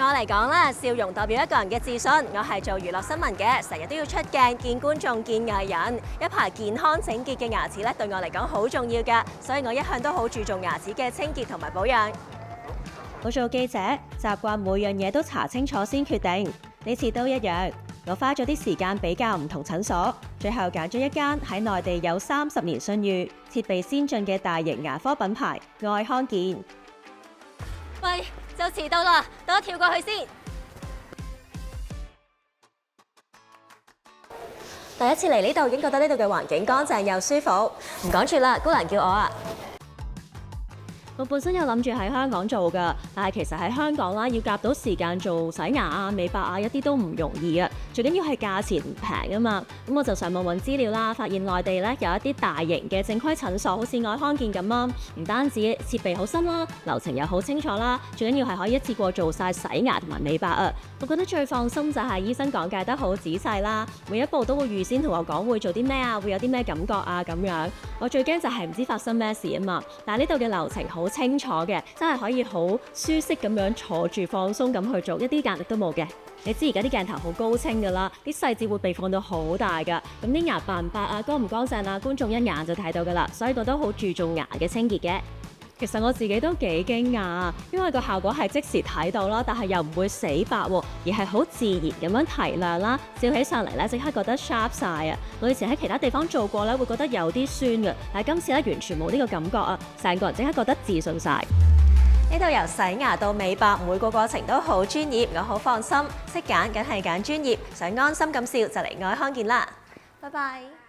我嚟講啦，笑容代表一個人嘅自信。我係做娛樂新聞嘅，成日都要出鏡見觀眾、見藝人。一排健康整潔嘅牙齒咧，對我嚟講好重要㗎，所以我一向都好注重牙齒嘅清潔同埋保養。我做記者，習慣每樣嘢都查清楚先決定。呢次都一樣，我花咗啲時間比較唔同診所，最後揀咗一間喺內地有30年信譽、設備先進嘅大型牙科品牌愛康健。喂，就遲到啦，等我跳過去先。第一次嚟呢度已經覺得呢度嘅環境乾淨又舒服。唔講住啦，姑娘叫我啊。我本身有諗住喺香港做㗎，但係其實喺香港啦，要夾到時間做洗牙啊、美白啊，一啲都唔容易啊。最緊要係價錢唔平啊嘛。咁我就上網揾資料啦，發現內地咧有一啲大型嘅正規診所，好似愛康健咁啊，唔單止設備好新啦，流程又好清楚啦，最緊要係可以一次過做晒洗牙同埋美白啊。我覺得最放心就係醫生講解得好仔細啦，每一步都會預先同我講會做啲咩啊，會有啲咩感覺啊咁樣。我最驚就係唔知發生咩事啊嘛。但係呢度嘅流程好清楚嘅，真係可以好舒適咁樣坐住放鬆咁去做，一啲壓力都冇嘅。你知而家啲鏡頭好高清㗎啦，啲細節會被放到好大㗎，咁啲牙白唔白啊、乾唔乾淨啊，觀眾一眼就睇到㗎啦，所以我都好注重牙嘅清潔嘅。其實我自己都幾驚訝，因為個效果係即時睇到啦，但係又唔會死白喎，而係好自然咁樣提亮啦，笑起上嚟咧即刻覺得 sharp 晒啊！我以前喺其他地方做過咧，會覺得有啲酸嘅，但係今次咧完全冇呢個感覺啊，成個人即刻覺得自信晒。呢度由洗牙到美白，每個過程都好專業，我好放心。識揀梗係揀專業，想安心咁笑就嚟愛康健啦。拜拜。